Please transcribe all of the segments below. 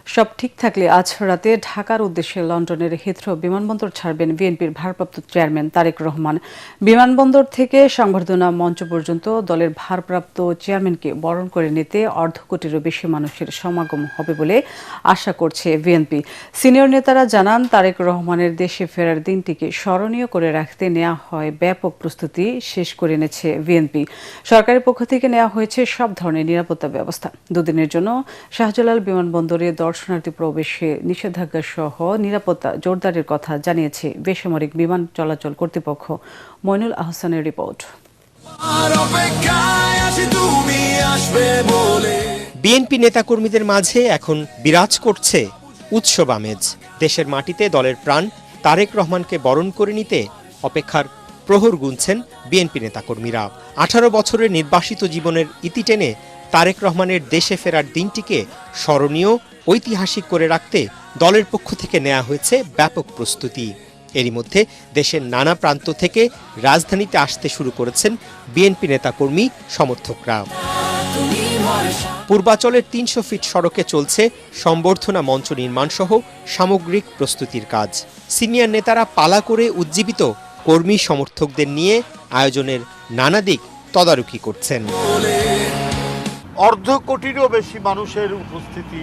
সব ঠিক থাকলে আজ রাতে ঢাকার উদ্দেশ্যে লন্ডনের হিথ্রো বিমানবন্দর ছাড়বেন বিএনপির ভারপ্রাপ্ত চেয়ারম্যান তারেক রহমান। বিমানবন্দর থেকে সংবর্ধনা মঞ্চ পর্যন্ত দলের ভারপ্রাপ্ত চেয়ারম্যানকে বরণ করে নিতে অর্ধ কোটিরও বেশি মানুষের সমাগম হবে বলে আশা করছে বিএনপি। সিনিয়র নেতারা জানান, তারেক রহমানের দেশে ফেরার দিনটিকে স্মরণীয় করে রাখতে নেওয়া হয় ব্যাপক প্রস্তুতি শেষ করে এনেছে বিএনপি। সরকারের পক্ষ থেকে নেওয়া হয়েছে সব ধরনের নিরাপত্তা ব্যবস্থা। দুদিনের জন্য শাহজালাল বিমানবন্দরে দর্শনার্থী প্রবেশে নিষেধাজ্ঞা সহ নিরাপত্তা জোরদারের কথা জানিয়েছে বেসামরিক বিমান চলাচল কর্তৃপক্ষ। মইনুল আহসানের রিপোর্ট। বিএনপি নেতাকর্মীদের মাঝে এখন বিরাজ করছে উৎসব আমেজ। দেশের মাটিতে দলের প্রাণ তারেক রহমানকে বরণ করে নিতে অপেক্ষার প্রহর গুনছেন বিএনপি নেতাকর্মীরা। 18 বছরের নির্বাসিত জীবনের ইতি টেনে তারেক রহমানের দেশে ফেরার দিনটিকে স্মরণীয় ঐতিহাসিক করে রাখতে দলের পক্ষ থেকে নেওয়া হয়েছে ব্যাপক প্রস্তুতি। এরই মধ্যে দেশের নানা প্রান্ত থেকে রাজধানীতে আসতে শুরু করেছেন বিএনপি নেতাকর্মী সমর্থকরা। পূর্বাচলের 300 ফিট সড়কে চলছে সম্বর্ধনা মঞ্চ নির্মাণ সহ সামগ্রিক প্রস্তুতির কাজ। সিনিয়র নেতারা পালা করে উজ্জীবিত কর্মী সমর্থকদের নিয়ে আয়োজনের নানা দিক তদারকি করছেন। অর্ধ কোটিরও বেশি মানুষের উপস্থিতি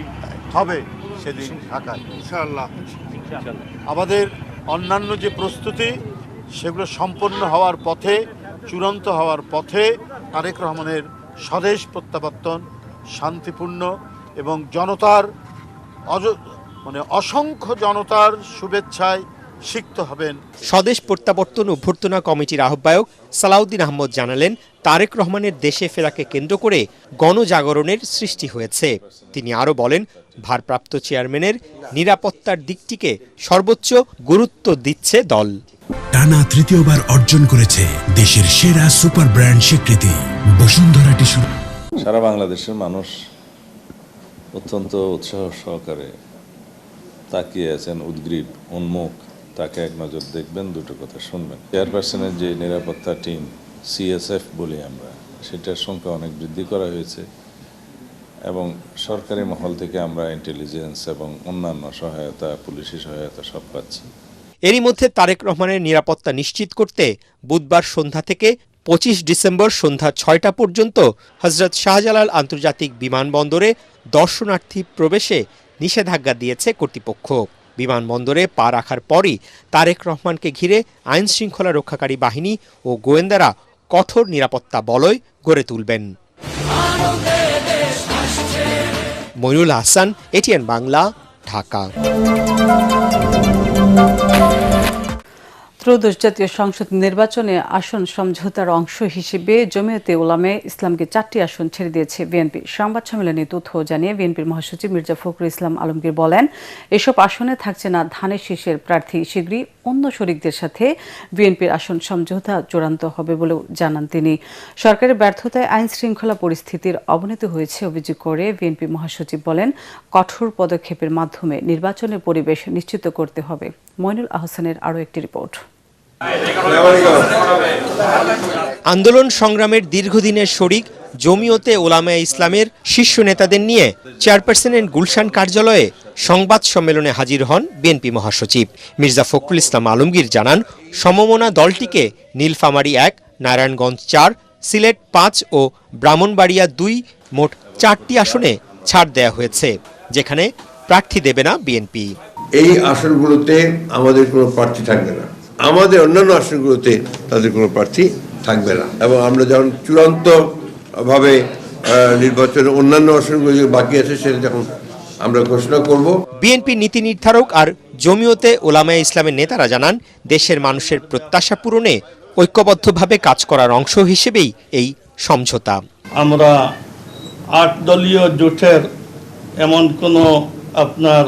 হবে সেদিন ঢাকায় ইনশাআল্লাহ। আমাদের অন্যান্য যে প্রস্তুতি সেগুলো সম্পন্ন হওয়ার পথে, চূড়ান্ত হওয়ার পথে তারেক রহমানের স্বদেশ প্রত্যাবর্তন শান্তিপূর্ণ এবং জনতার অসংখ্য জনতার শুভেচ্ছায় সিক্ত হবেন। স্বদেশ প্রত্যাবর্তন অভ্যর্থনা কমিটির আহ্বায়ক সালাউদ্দিন আহমদ জানালেন, তারেক রহমানের দেশে ফেরাকে কেন্দ্র করে গণজাগরণের সৃষ্টি হয়েছে। তিনি আরও বলেন, ভারপ্রাপ্ত চেয়ারম্যানের নিরাপত্তার দিকটিকে সর্বোচ্চ গুরুত্ব দিচ্ছে দল। টানা তৃতীয়বার অর্জন করেছে দেশের সেরা সুপার ব্র্যান্ড স্বীকৃতি বসুন্ধরা টিস্যু। সারা বাংলাদেশের মানুষ অত্যন্ত উৎসাহ সহকারে তাকিয়ে আছেন, উদ্গ্রীব, উন্মুখ। তাকে এক নজর দেখবেন, দুটো কথা শুনবেন। চেয়ারপারসনের যে নিরাপত্তা টিম CSF বলি আমরা, সেটার সংখ্যা অনেক বৃদ্ধি করা হয়েছে এবং সরকারি মহল থেকে আমরা ইন্টেলিজেন্স এবং অন্যান্য সহায়তা, পুলিশি সহায়তা সব পাচ্ছি। এরই মধ্যে তারেক রহমানের নিরাপত্তা নিশ্চিত করতে বুধবার সন্ধ্যা থেকে 25 ডিসেম্বর সন্ধ্যা 6টা পর্যন্ত হযরত শাহজালাল আন্তর্জাতিক বিমানবন্দরে দর্শনার্থী প্রবেশে নিষেধাজ্ঞা দিয়েছে কর্তৃপক্ষ। বিমানবন্দরে পা রাখার পরই তারেক রহমানকে ঘিরে আইন শৃঙ্খলা রক্ষাকারী বাহিনী ও গোয়েন্দারা কঠোর নিরাপত্তা বলয় গড়ে তুলবেন। মইনুল আহসান, ATN বাংলা, ঢাকা। ত্রয়োদশ জাতীয় সংসদ নির্বাচনে আসন সমঝোতার অংশ হিসেবে জমিয়তে উলামায়ে ইসলামকে 4টি আসন ছেড়ে দিয়েছে বিএনপি। সংবাদ সম্মেলনে তথ্য জানিয়ে বিএনপির মহাসচিব মির্জা ফখরুল ইসলাম আলমগীর বলেন, এসব আসনে থাকছে না ধানের শীষের প্রার্থী। শীঘ্রই অন্য শরিকদের সাথে বিএনপির আসন সমঝোতা চূড়ান্ত হবে বলেও জানান তিনি। সরকারের ব্যর্থতায় আইন শৃঙ্খলা পরিস্থিতির অবনতি হয়েছে অভিযোগ করে বিএনপি মহাসচিব বলেন, কঠোর পদক্ষেপের মাধ্যমে নির্বাচনের পরিবেশ নিশ্চিত করতে হবে। মইনুল আহসানের আরও একটি রিপোর্ট। আন্দোলন সংগ্রামের দীর্ঘদিনের শরিক জমিয়তে উলামায়ে ইসলামের শীর্ষ নেতাদের নিয়ে চেয়ারপারসনের গুলশান কার্যালয়ে সংবাদ সম্মেলনে হাজির হন বিএনপি মহাসচিব মির্জা ফখরুল ইসলাম আলমগীর জানান, সমমনা দলটিকে নীলফামারী 1, নারায়ণগঞ্জ 4, সিলেট 5 ও ব্রাহ্মণবাড়িয়া 2 মোট 4টি আসনে ছাড় দেয়া হয়েছে, যেখানে প্রার্থী দেবে না বিএনপি। এই আসনগুলোতে আমাদের কোনো প্রার্থী থাকবে না, আমাদের অন্যান্য আসনগুলোতে তাদের কোনো প্রার্থী থাকবে না এবং আমরা যখন চূড়ান্ত ভাবে নির্বাচনের অন্যান্য আসনগুলো বাকি আছে সেটা যখন আমরা ঘোষণা করব। বিএনপি নীতি নির্ধারক আর জমিয়তে উলামায়ে ইসলামের নেতারা জানান, দেশের মানুষের প্রত্যাশা পূরণে ঐক্যবদ্ধভাবে কাজ করার অংশ হিসেবেই এই সমঝোতা। আমরা 8 দলীয় জোটের এমন কোনো আপনার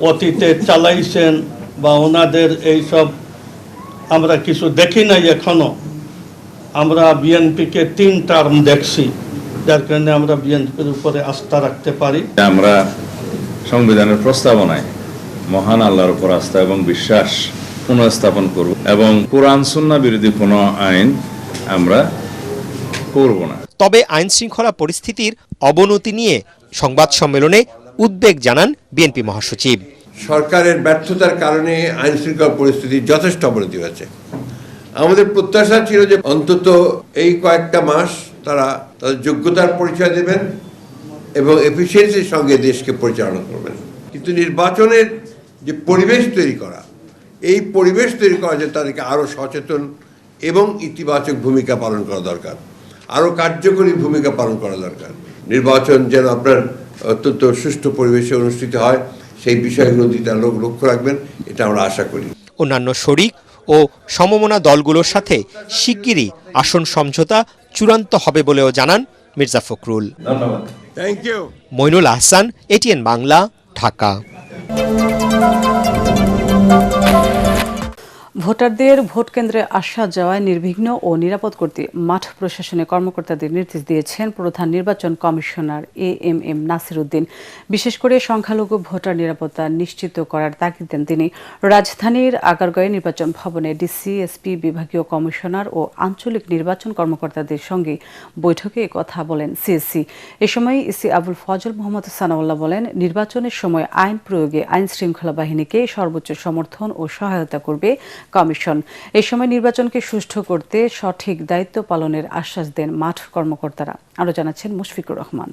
অতীতে চালাইছেন বা ওনাদের এইসব আমরা কিছু দেখি নাই এখনো। আমরা বিএনপিকে 3 টার্ম দেখছি, যার কারণে আমরা বিএনপির উপরে আস্থা রাখতে পারি। আমরা সংবিধানের প্রস্তাবনায় মহান আল্লাহর উপর আস্থা এবং বিশ্বাস পুনঃস্থাপন করব এবং কোরআন সুন্নাহ বিরোধী কোনো আইন আমরা করব না। তবে আইনশৃঙ্খলা পরিস্থিতির অবনতি নিয়ে সংবাদ সম্মেলনে উদ্বেগ জানান বিএনপি মহাসচিব। সরকারের ব্যর্থতার কারণে আইনশৃঙ্খলা পরিস্থিতির যথেষ্ট অবনতি হয়েছে। আমাদের প্রত্যাশা ছিল যে অন্তত এই কয়েকটা মাস তারা তাদের যোগ্যতার পরিচয় দেবেন এবং এফিসিয়েন্সির সঙ্গে দেশকে পরিচালনা করবেন। কিন্তু নির্বাচনের যে পরিবেশ তৈরি করা, এই পরিবেশ তৈরি করা যে তাদেরকে আরও সচেতন এবং ইতিবাচক ভূমিকা পালন করা দরকার, আরও কার্যকরী ভূমিকা পালন করা দরকার। নির্বাচন যেন আপনার অত্যন্ত সুষ্ঠু পরিবেশে অনুষ্ঠিত হয়, সেই বিষয়গুলো দিতে লক্ষ্য রাখবেন, এটা আমরা আশা করি। অন্যান্য শরিক ও সমমনা দলগুলোর সাথে শিগগিরই আসন সমঝোতা চূড়ান্ত হবে বলেও জানান মির্জা ফখরুল। ধন্যবাদ। Thank you. Moinul Ahsan, ATN Bangla, Dhaka. ভোটারদের ভোট কেন্দ্রে আসা যাওয়ায় নির্বিঘ্ন ও নিরাপদ করতে মাঠ প্রশাসনের কর্মকর্তাদের নির্দেশ দিয়েছেন প্রধান নির্বাচন কমিশনার AMM নাসির উদ্দিন। বিশেষ করে সংখ্যালঘু ভোটার নিরাপত্তা নিশ্চিত করার তাগিদ দেন তিনি। রাজধানীর আগারগাঁওয়ে নির্বাচন ভবনে ডিসি, এসপি, বিভাগীয় কমিশনার ও আঞ্চলিক নির্বাচন কর্মকর্তাদের সঙ্গে বৈঠকে কথা বলেন সিএসসি। এ সময় ইসি আবুল ফজল মোহাম্মদ সানাউল্লাহ বলেন, নির্বাচনের সময় আইন প্রয়োগে আইন শৃঙ্খলা বাহিনীকে সর্বোচ্চ সমর্থন ও সহায়তা করবে কমিশন। এই সময় নির্বাচনকে সুষ্ঠু করতে সঠিক দায়িত্ব পালনের আশ্বাস দেন মাঠ কর্মকর্তারা। আরও জানাচ্ছেন মুশফিকুর রহমান।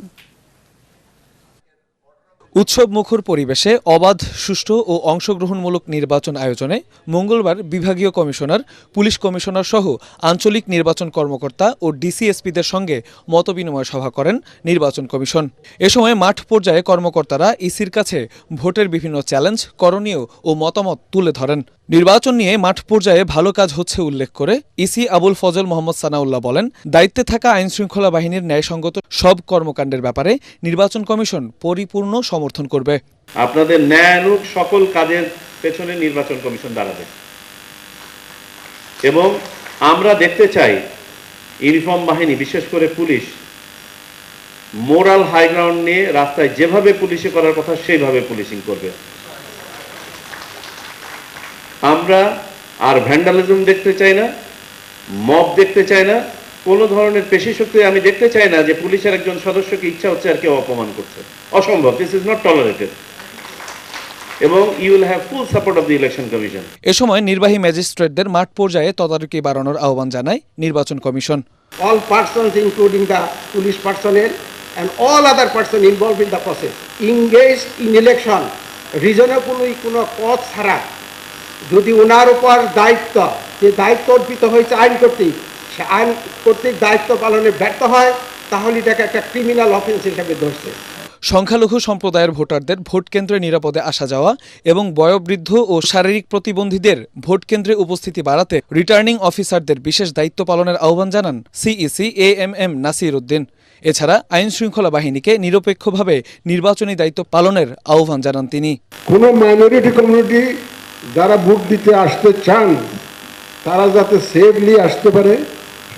উৎসব মুখর পরিবেশে অবাধ, সুষ্ঠু ও অংশগ্রহণমূলক নির্বাচন আয়োজনে মঙ্গলবার বিভাগীয় কমিশনার, পুলিশ কমিশনার সহ আঞ্চলিক নির্বাচন কর্মকর্তা ও ডিসিএসপিদের সঙ্গে মতবিনিময় সভা করেন নির্বাচন কমিশন। এ সময় মাঠ পর্যায়ে কর্মকর্তারা ইসির কাছে ভোটের বিভিন্ন চ্যালেঞ্জ, করণীয় ও মতামত তুলে ধরেন। নির্বাচন নিয়ে মাঠ পর্যায়ে ভালো কাজ হচ্ছে উল্লেখ করে ইসি আবুল ফজল মোহাম্মদ সানাউল্লাহ বলেন, দায়িত্বে থাকা আইনশৃঙ্খলা বাহিনীর ন্যায়সঙ্গত সব কর্মকাণ্ডের ব্যাপারে নির্বাচন কমিশন পরিপূর্ণ সমর্থন করবে। আপনাদের ন্যায়ানুগ সকল কাজের পেছনে নির্বাচন কমিশন দাঁড়াবে এবং আমরা দেখতে চাই ইউনিফর্ম বাহিনী, বিশেষ করে পুলিশ, মোরাল হাই গ্রাউন্ড নিয়ে রাস্তায় যেভাবে পুলিশে করার কথা সেইভাবে পুলিশিং করবে। আমরা আর ভ্যান্ডালিজম দেখতে চাই না, মব দেখতে চাই না, কোনো ধরনের পেশি শক্তি আমি দেখতে চাই না যে পুলিশের একজন সদস্যকে ইচ্ছা হচ্ছে আর কেউ অপমান করছে। অসম্ভব। দিস ইজ নট টলারেটেড এবং you will have full support of the Election Commission. এ সময় নির্বাহী ম্যাজিস্ট্রেটদের মাঠ পর্যায়ে তদারকি বাড়ানোর আহ্বান জানায় নির্বাচন commission. All persons including the police personnel and all other persons involved in the process engaged in election reasonably কোনো পথ ছাড়া যদি ওনার উপর দায়িত্ব, যে দায়িত্ব অর্পিত হয়েছে আইন কর্তৃক, সে আইন কর্তৃক দায়িত্ব পালনে ব্যর্থ হয়, তাহলে এটাকে একটা ক্রিমিনাল অফেন্স হিসেবে ধরছে। সংখ্যালঘু সম্প্রদায়ের ভোটারদের ভোট কেন্দ্রে নিরাপদে আসা যাওয়া এবং বয়োবৃদ্ধ ও শারীরিক প্রতিবন্ধীদের ভোট কেন্দ্রে উপস্থিতি বাড়াতে রিটার্নিং অফিসারদের বিশেষ দায়িত্ব পালনের আহ্বান জানান সিইসি AMM নাসির উদ্দিন। এছাড়া আইন শৃঙ্খলা বাহিনীকে নিরপেক্ষভাবে নির্বাচনী দায়িত্ব পালনের আহ্বান জানান তিনি। কোনো মাইনরিটি কমিউনিটি যারা ভোট দিতে আসতে চান, তারা যাতে সেফলি আসতে পারে,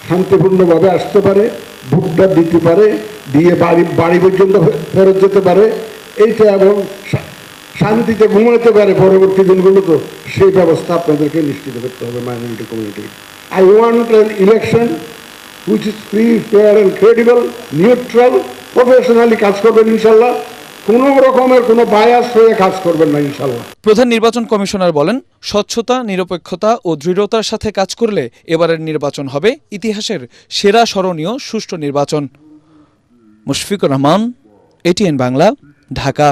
শান্তিপূর্ণভাবে আসতে পারে, ভোটটা দিতে পারে, দিয়ে বাড়ি পর্যন্ত ফেরত যেতে পারে, এইটা এবং শান্তিতে ঘুমাতে পারে পরবর্তী দিনগুলোতে, সেই ব্যবস্থা আপনাদেরকে নিশ্চিত করতে হবে minority community. I want an election which is free, fair and credible, neutral, professionally কাজ করবেন ইনশাল্লাহ, কোনো রকমের কোনো বায়াস হয়ে কাজ করবেন না ইনশাল্লাহ। প্রধান নির্বাচন কমিশনার বলেন, স্বচ্ছতা, নিরপেক্ষতা ও দৃঢ়তার সাথে কাজ করলে এবারের নির্বাচন হবে ইতিহাসের সেরা স্মরণীয় সুষ্ঠু নির্বাচন। মুশফিকুর রহমান, এটিএন বাংলা, ঢাকা।